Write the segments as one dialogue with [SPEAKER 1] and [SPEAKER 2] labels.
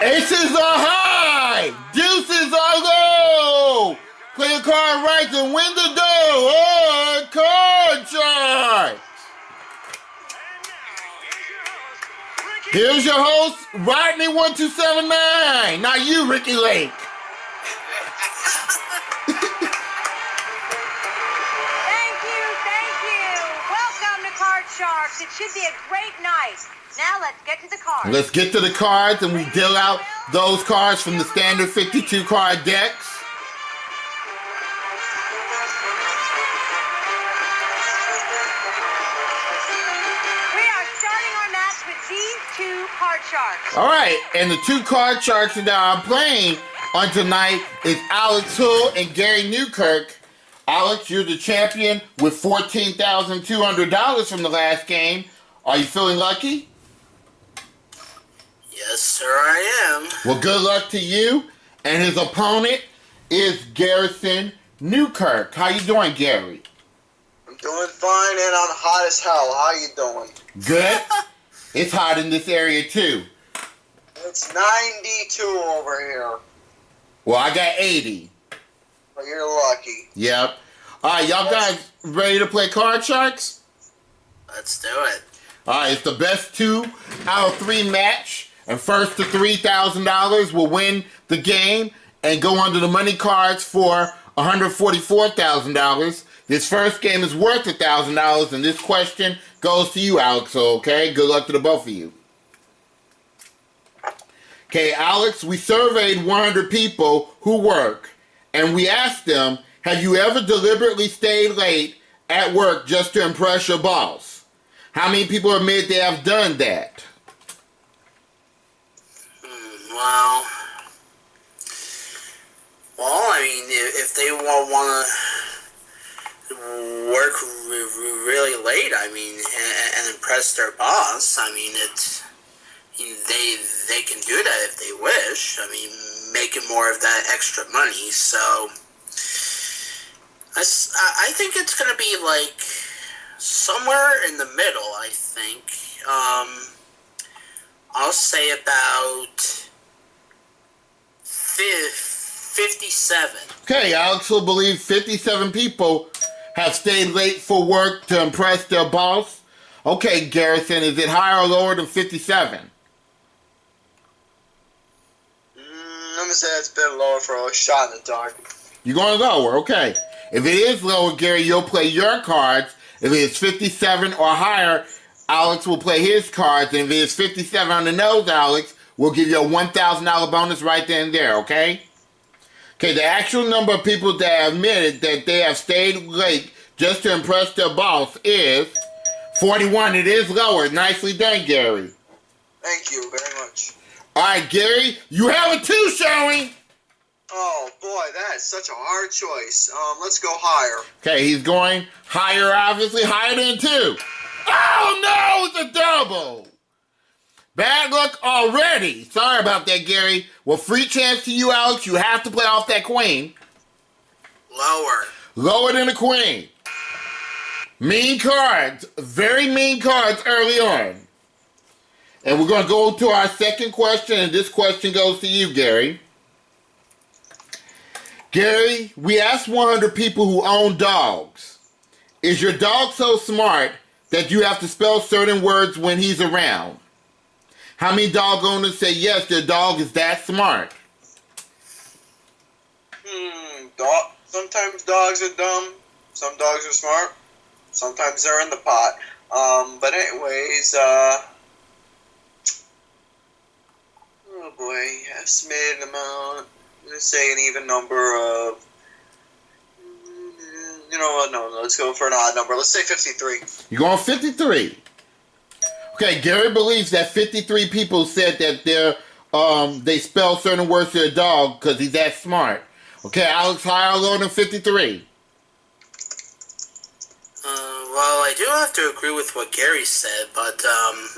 [SPEAKER 1] Aces are high. Deuces are low. Play a card right to win the dough. Oh, card chart. Here's your host, Rodney1279. Not you, Ricky Lake.
[SPEAKER 2] Thank you. Welcome to Card Sharks. It should be a great night. Now let's get to the cards.
[SPEAKER 1] Let's get to the cards, and we deal out those cards from the standard 52 card decks.
[SPEAKER 2] We are starting our match with these two card sharks.
[SPEAKER 1] All right, and the two card sharks that I'm playing on tonight is Alex Houle and Gary Newkirk. Alex, you're the champion with $14,200 from the last game. Are you feeling lucky?
[SPEAKER 3] Yes, sir, I am.
[SPEAKER 1] Well, good luck to you. And his opponent is Garrison Newkirk. How you doing, Gary?
[SPEAKER 4] I'm doing fine, and I'm hot as hell. How you doing?
[SPEAKER 1] Good. It's hot in this area, too.
[SPEAKER 4] It's 92 over here.
[SPEAKER 1] Well, I got 80.
[SPEAKER 4] But you're lucky.
[SPEAKER 1] Yep. All right, y'all guys ready to play Card Sharks?
[SPEAKER 3] Let's do it.
[SPEAKER 1] All right, it's the best 2 out of 3 match. And first to $3,000 will win the game and go under the money cards for $144,000. This first game is worth $1,000, and this question goes to you, Alex, okay? Good luck to the both of you. Okay, Alex, we surveyed 100 people who work, and we asked them, have you ever deliberately stayed late at work just to impress your boss? How many people admit they have done that?
[SPEAKER 3] Well, I mean, if they want to work really late, I mean, and impress their boss, I mean, they can do that if they wish. I mean, making more of that extra money. So I think it's gonna be like somewhere in the middle. I think I'll say about 57.
[SPEAKER 1] Okay, Alex will believe 57 people have stayed late for work to impress their boss. Okay, Garrison, is it higher or lower than 57?
[SPEAKER 4] I'm going to say it's a bit lower for a shot in the dark.
[SPEAKER 1] You're going lower, okay. If it is lower, Gary, you'll play your cards. If it is 57 or higher, Alex will play his cards. And if it is 57 on the nose, Alex, we'll give you a $1,000 bonus right then and there, okay? Okay, the actual number of people that have admitted that they have stayed late just to impress their boss is 41. It is lower. Nicely done, Gary.
[SPEAKER 4] Thank you very much.
[SPEAKER 1] All right, Gary, you have a 2 showing.
[SPEAKER 4] Oh, boy, that is such a hard choice. Let's go higher.
[SPEAKER 1] Okay, he's going higher, obviously, higher than 2. Oh, no, it's a double. Bad luck already. Sorry about that, Gary. Well, free chance to you, Alex. You have to play off that queen.
[SPEAKER 3] Lower.
[SPEAKER 1] Lower than the queen. Mean cards. Very mean cards early on. And we're going to go to our second question, and this question goes to you, Gary. Gary, we asked 100 people who own dogs. Is your dog so smart that you have to spell certain words when he's around? How many dog owners say yes, their dog is that smart?
[SPEAKER 4] Sometimes dogs are dumb. Some dogs are smart. Sometimes they're in the pot. But anyways, oh boy, estimated amount. I'm going to say an even number of, you know what, no, let's go for an odd number. Let's say 53.
[SPEAKER 1] You're going 53. Okay, Gary believes that 53 people said that they spell certain words to their dog because he's that smart. Okay, Alex, higher or lower than 53?
[SPEAKER 3] Well, I do have to agree with what Gary said, but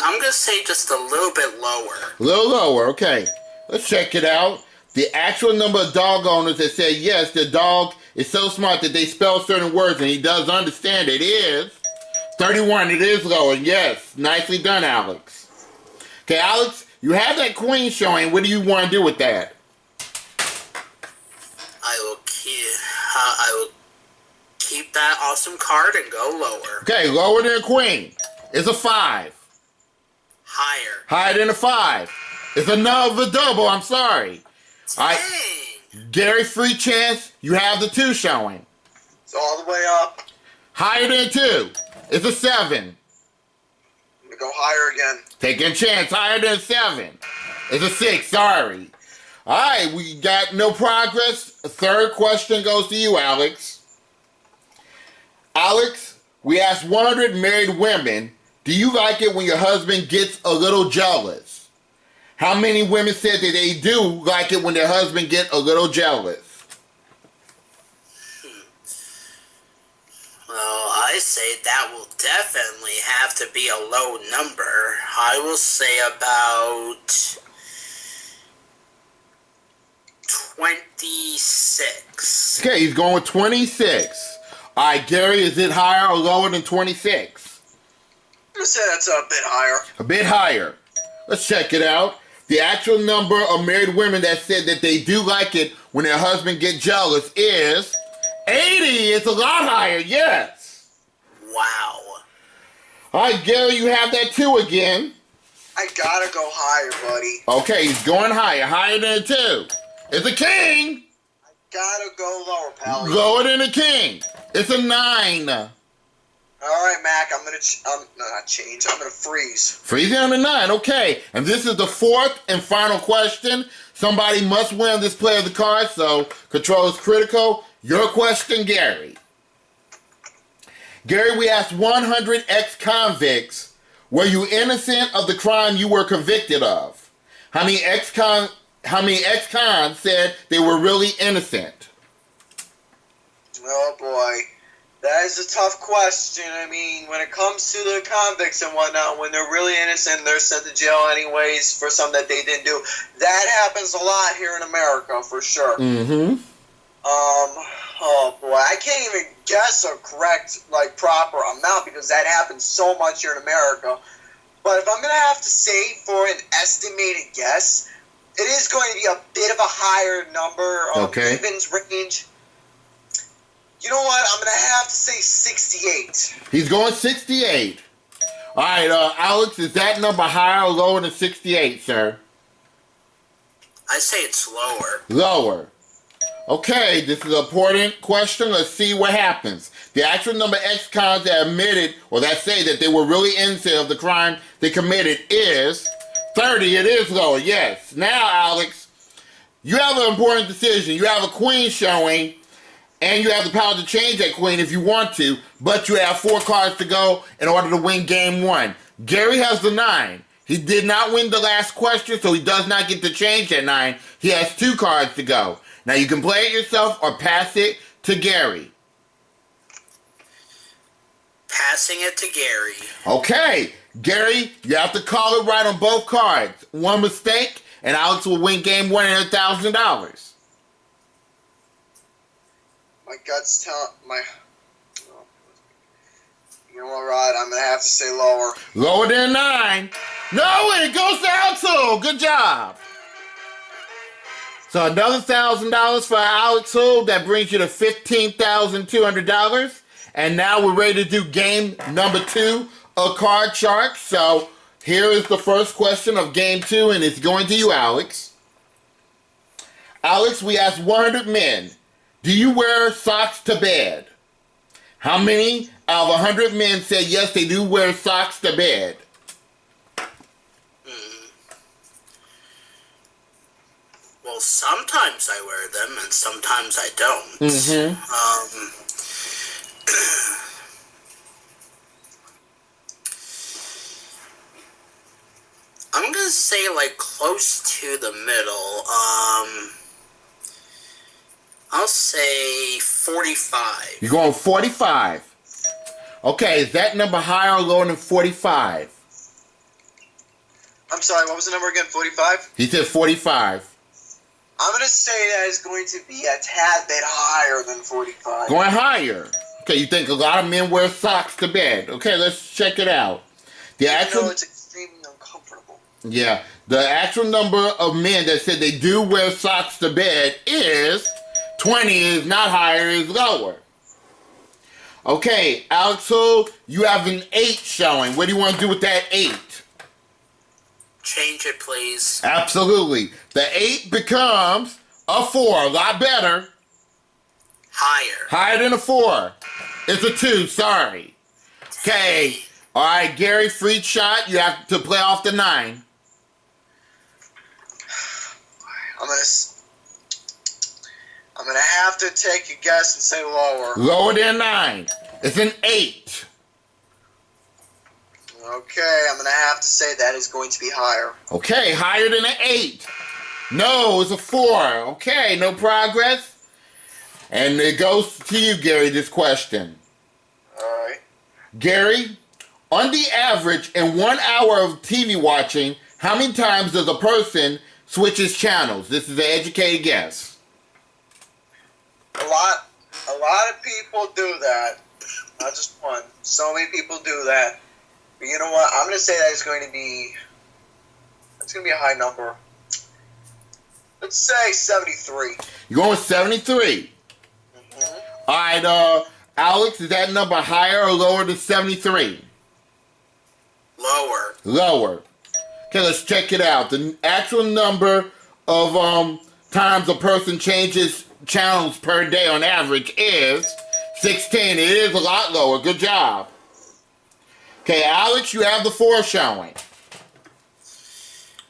[SPEAKER 3] I'm going to say just a little bit lower.
[SPEAKER 1] A little lower, okay. Let's check it out. The actual number of dog owners that say yes, their dog is so smart that they spell certain words and he does understand it is 31. It is lower. Yes, nicely done, Alex. Okay, Alex, you have that queen showing. What do you want to do with that?
[SPEAKER 3] I will keep that awesome card and go lower.
[SPEAKER 1] Okay, lower than a queen. It's a 5.
[SPEAKER 3] Higher.
[SPEAKER 1] Higher than a 5. It's another double. I'm sorry. All right, Gary, free chance. You have the 2 showing.
[SPEAKER 4] It's all the way up.
[SPEAKER 1] Higher than 2. It's a 7.
[SPEAKER 4] I'm gonna go higher again.
[SPEAKER 1] Taking a chance. Higher than a 7. It's a 6. Sorry. All right, we got no progress. Third question goes to you, Alex. Alex, we asked 100 married women, do you like it when your husband gets a little jealous? How many women said that they do like it when their husband gets a little jealous?
[SPEAKER 3] Well, I say that will definitely have to be a low number. I will say about 26.
[SPEAKER 1] Okay, he's going with 26. All right, Gary, is it higher or lower than 26?
[SPEAKER 4] I'm gonna say that's a bit higher.
[SPEAKER 1] A bit higher. Let's check it out. The actual number of married women that said that they do like it when their husband gets jealous is 80. It's a lot higher, yes.
[SPEAKER 3] Wow.
[SPEAKER 1] All right, Gary, you have that 2 again.
[SPEAKER 4] I gotta go higher, buddy.
[SPEAKER 1] Okay, he's going higher. Higher than a 2. It's a king.
[SPEAKER 4] I gotta go lower, pal.
[SPEAKER 1] Lower than a king. It's a 9.
[SPEAKER 4] All right, Mac. I'm gonna not change. I'm gonna freeze.
[SPEAKER 1] Freezing on the 9. Okay, and this is the 4th and final question. Somebody must win this play of the card, so control is critical. Your question, Gary. Gary, we asked 100 ex-convicts, were you innocent of the crime you were convicted of? How many ex-cons said they were really innocent?
[SPEAKER 4] Oh boy, that is a tough question. I mean, when it comes to the convicts and whatnot, when they're really innocent, they're sent to jail anyways for something that they didn't do. That happens a lot here in America, for sure.
[SPEAKER 1] Mm-hmm.
[SPEAKER 4] Oh boy, I can't even guess a correct, proper amount because that happens so much here in America. But if I'm gonna have to say for an estimated guess, it is going to be a bit of a higher number, evens range. You know what? I'm going to have to say 68.
[SPEAKER 1] He's going 68. All right, Alex, is that number higher or lower than 68, sir?
[SPEAKER 3] I say it's lower.
[SPEAKER 1] Lower. Okay, this is an important question. Let's see what happens. The actual number of ex-cons that admitted, or that say that they were really innocent of the crime they committed is 30. It is lower, yes. Now, Alex, you have an important decision. You have a queen showing, and you have the power to change that queen if you want to, but you have 4 cards to go in order to win game 1. Gary has the 9. He did not win the last question, so he does not get to change that 9. He has 2 cards to go. Now, you can play it yourself or pass it to Gary.
[SPEAKER 3] Passing it to Gary.
[SPEAKER 1] Okay, Gary, you have to call it right on both cards. One mistake, and Alex will win game 1 and $1,000.
[SPEAKER 4] My guts tell my. You know what, Rod? I'm gonna have to say lower.
[SPEAKER 1] Lower than 9. No, it goes to Alex. Good job. So another $1,000 for Alex Houle. That brings you to $15,200. And now we're ready to do game number 2 of Card Shark. So here is the first question of game 2, and it's going to you, Alex. Alex, we asked 100 men, do you wear socks to bed? How many out of 100 men said yes, they do wear socks to bed?
[SPEAKER 3] Well, sometimes I wear them, and sometimes I don't.
[SPEAKER 1] Mm-hmm.
[SPEAKER 3] I'm gonna say close to the middle. I'll say 45.
[SPEAKER 1] You're going 45. Okay, is that number higher or lower than 45?
[SPEAKER 4] I'm sorry, what was the number again? 45?
[SPEAKER 1] He said 45.
[SPEAKER 4] I'm going to say that is going to be a tad bit higher than 45.
[SPEAKER 1] Going higher. Okay, you think a lot of men wear socks to bed. Okay, let's check it out.
[SPEAKER 4] Even though it's extremely uncomfortable.
[SPEAKER 1] Yeah. The actual number of men that said they do wear socks to bed is 20. Is not higher, is lower. Okay, Alex Houle, you have an 8 showing. What do you want to do with that 8?
[SPEAKER 3] Change it, please.
[SPEAKER 1] Absolutely. The 8 becomes a 4. A lot better.
[SPEAKER 3] Higher.
[SPEAKER 1] Higher than a 4. It's a 2, sorry. Okay. All right, Gary, free shot. You have to play off the 9.
[SPEAKER 4] I'm gonna have to take a guess and say lower.
[SPEAKER 1] Lower than 9. It's an 8.
[SPEAKER 4] Okay, I'm gonna have to say that is going to be higher.
[SPEAKER 1] Okay, higher than an 8. No, it's a 4. Okay, no progress. And it goes to you, Gary, this question.
[SPEAKER 4] Alright.
[SPEAKER 1] Gary, on the average, in 1 hour of TV watching, how many times does a person switches channels? This is an educated guess.
[SPEAKER 4] A lot of people do that. Not just one. So many people do that. But you know what? I'm gonna say that it's going to be a high number. Let's say 73.
[SPEAKER 1] You're going with 73. All right, Alex, is that number higher or lower than 73?
[SPEAKER 3] Lower.
[SPEAKER 1] Lower. Okay, let's check it out. The actual number of times a person changes channels per day on average is 16. It is a lot lower. Good job. Okay, Alex, you have the 4 showing.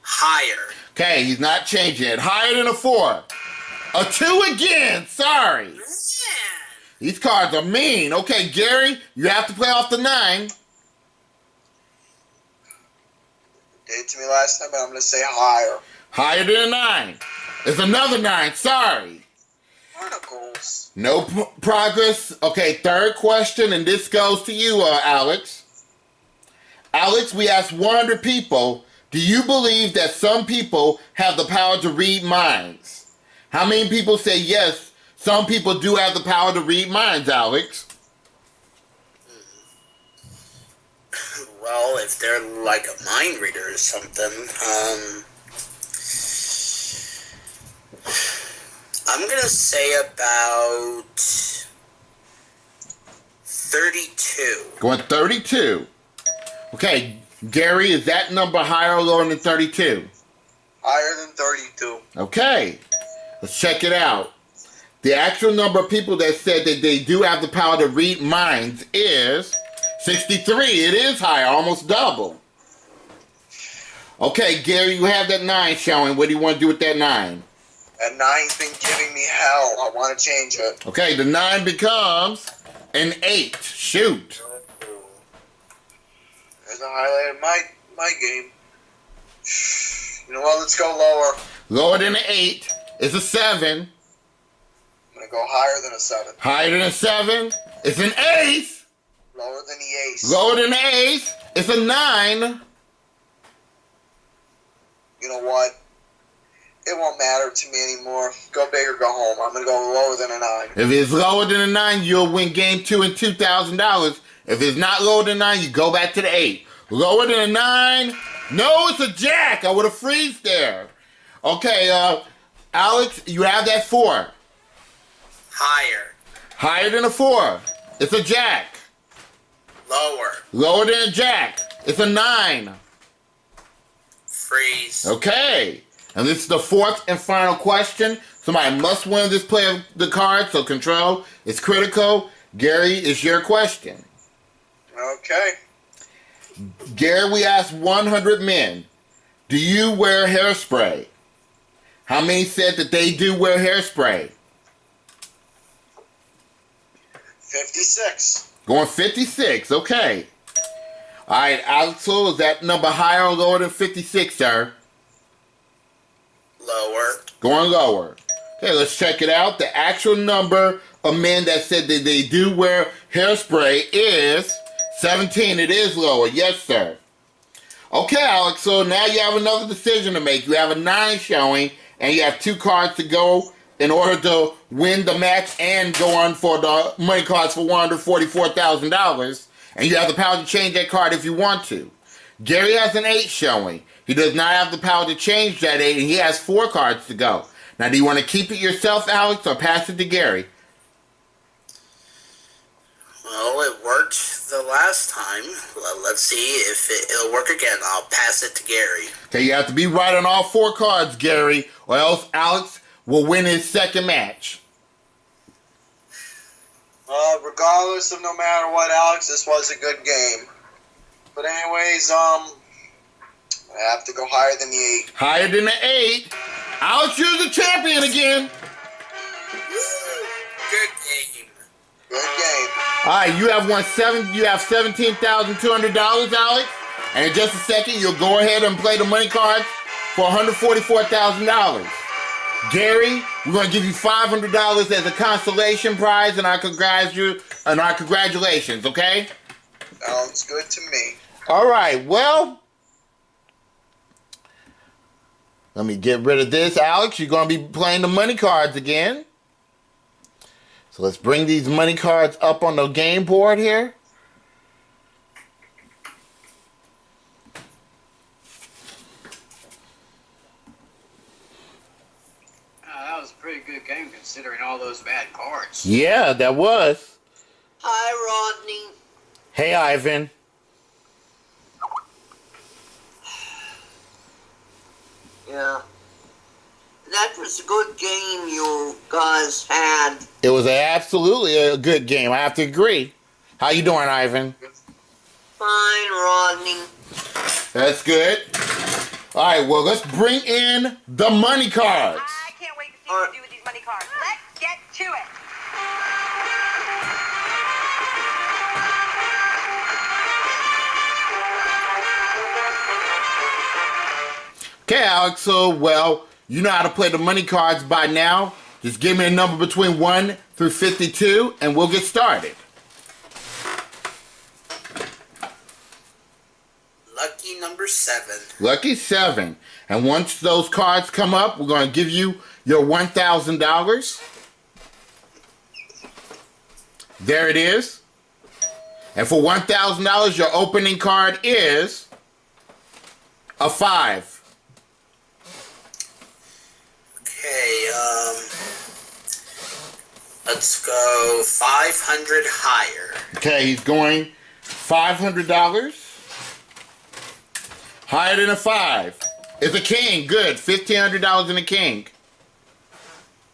[SPEAKER 3] Higher.
[SPEAKER 1] Okay, he's not changing it. Higher than a 4. A 2 again. Sorry.
[SPEAKER 3] Man.
[SPEAKER 1] These cards are mean. Okay, Gary, you have to play off the 9.
[SPEAKER 4] Did it to me last time, but I'm gonna say higher.
[SPEAKER 1] Higher than a 9. It's another 9. Sorry.
[SPEAKER 4] Articles.
[SPEAKER 1] No progress. Okay, third question, and this goes to you, Alex. Alex, we asked 100 people, do you believe that some people have the power to read minds? How many people say yes, some people do have the power to read minds, Alex?
[SPEAKER 3] Well, if they're like a mind reader or something, I'm gonna say about 32.
[SPEAKER 1] Going 32. Okay, Gary, is that number higher or lower than 32?
[SPEAKER 4] Higher than 32.
[SPEAKER 1] Okay, let's check it out. The actual number of people that said that they do have the power to read minds is 63. It is higher, almost double. Okay, Gary, you have that 9 showing. What do you want to do with that 9?
[SPEAKER 4] That 9's been giving me hell. I want to change it.
[SPEAKER 1] Okay, the 9 becomes an 8. Shoot.
[SPEAKER 4] There's a highlight of my game. You know what? Let's go lower.
[SPEAKER 1] Lower than an 8 is a 7.
[SPEAKER 4] I'm going to go higher than a 7.
[SPEAKER 1] Higher than a 7 is an 8.
[SPEAKER 4] Lower than the ace.
[SPEAKER 1] Lower than an 8 is a 9.
[SPEAKER 4] You know what? It won't matter to me anymore. Go big or go home. I'm going to go lower than a 9.
[SPEAKER 1] If it's lower than a 9, you'll win game 2 and $2,000. If it's not lower than 9, you go back to the 8. Lower than a 9? No, it's a jack. I would have freezed there. Okay, Alex, you have that 4.
[SPEAKER 3] Higher.
[SPEAKER 1] Higher than a 4. It's a jack.
[SPEAKER 3] Lower.
[SPEAKER 1] Lower than a jack. It's a 9.
[SPEAKER 3] Freeze.
[SPEAKER 1] Okay. And this is the 4th and final question. Somebody must win this play of the card, so control is critical. Gary, it's your question.
[SPEAKER 4] Okay.
[SPEAKER 1] Gary, we asked 100 men, do you wear hairspray? How many said that they do wear hairspray?
[SPEAKER 4] 56.
[SPEAKER 1] Going 56, okay. All right, Alex Houle, is that number higher or lower than 56, sir?
[SPEAKER 3] Lower.
[SPEAKER 1] Going lower. Okay, let's check it out. The actual number of men that said that they do wear hairspray is 17. It is lower. Yes, sir. Okay, Alex, so now you have another decision to make. You have a 9 showing, and you have 2 cards to go in order to win the match and go on for the money cards for $144,000. And you have the power to change that card if you want to. Gary has an 8 showing. He does not have the power to change that 8, and he has 4 cards to go. Now, do you want to keep it yourself, Alex, or pass it to Gary?
[SPEAKER 3] Well, it worked the last time. Let's see if it'll work again. I'll pass it to Gary.
[SPEAKER 1] Okay, you have to be right on all 4 cards, Gary, or else Alex will win his second match.
[SPEAKER 4] Regardless of no matter what, Alex, this was a good game. But anyways, I have to go higher than the 8.
[SPEAKER 1] Higher than the 8. Alex, you're the champion again.
[SPEAKER 3] Good game.
[SPEAKER 4] Good game.
[SPEAKER 1] All right, you have $17,200, Alex. And in just a second, you'll go ahead and play the money cards for $144,000. Gary, we're going to give you $500 as a consolation prize, and our congratulations, okay?
[SPEAKER 4] Sounds good to me.
[SPEAKER 1] All right, well, let me get rid of this. Alex, you're going to be playing the money cards again. So let's bring these money cards up on the game board here.
[SPEAKER 5] That was a pretty good game considering all those bad cards.
[SPEAKER 1] Yeah, that was.
[SPEAKER 3] Hi, Rodney.
[SPEAKER 1] Hey, Ivan.
[SPEAKER 6] Yeah. That was a good game you guys had.
[SPEAKER 1] It was absolutely a good game. I have to agree. How you doing, Ivan?
[SPEAKER 6] Fine, Rodney.
[SPEAKER 1] That's good. All right, well, let's bring in the money cards.
[SPEAKER 2] I can't wait to see what you do with these money cards. Let's get to it.
[SPEAKER 1] Okay, Alex, so, well, you know how to play the money cards by now. Just give me a number between 1 through 52, and we'll get started.
[SPEAKER 3] Lucky number 7.
[SPEAKER 1] Lucky 7. And once those cards come up, we're going to give you your $1,000. There it is. And for $1,000, your opening card is a 5.
[SPEAKER 3] Okay, let's go 500 higher.
[SPEAKER 1] Okay, he's going $500. Higher than a 5. It's a king. Good. $1,500 in a king.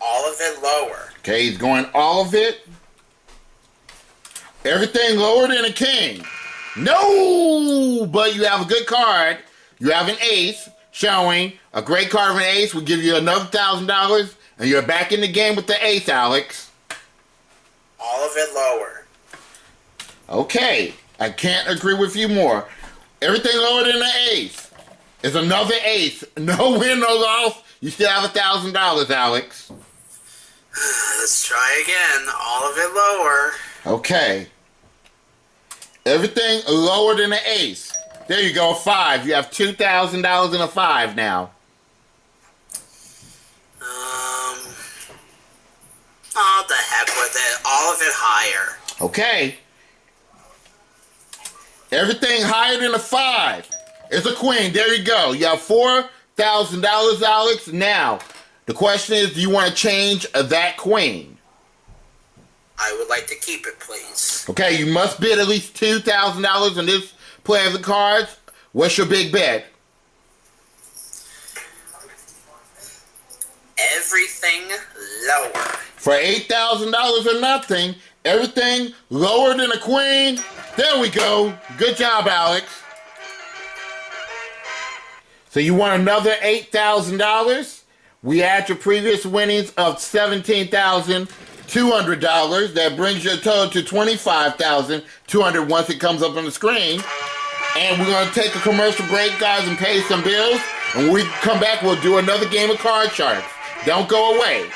[SPEAKER 3] All of it lower.
[SPEAKER 1] Okay, he's going all of it. Everything lower than a king. No! But you have a good card. You have an ace showing. A great card of an ace will give you another $1,000. And you're back in the game with the ace, Alex.
[SPEAKER 3] All of it lower.
[SPEAKER 1] Okay. I can't agree with you more. Everything lower than the ace is another ace. No win, no loss. You still have $1,000, Alex.
[SPEAKER 3] Let's try again. All of it lower.
[SPEAKER 1] Okay. Everything lower than the ace. There you go, 5. You have $2,000 in a 5 now.
[SPEAKER 3] Oh, the heck with it. All of it higher.
[SPEAKER 1] Okay. Everything higher than a 5 is a queen. There you go. You have $4,000, Alex. Now, the question is, do you want to change that queen?
[SPEAKER 3] I would like to keep it, please.
[SPEAKER 1] Okay, you must bid at least $2,000 on this play of the cards. What's your big bet?
[SPEAKER 3] Everything lower.
[SPEAKER 1] For $8,000 or nothing, everything lower than a queen. There we go. Good job, Alex. So you want another $8,000? We add your previous winnings of $17,200. That brings your total to $25,200 once it comes up on the screen. And we're going to take a commercial break, guys, and pay some bills. And when we come back, we'll do another game of Card Sharks. Don't go away.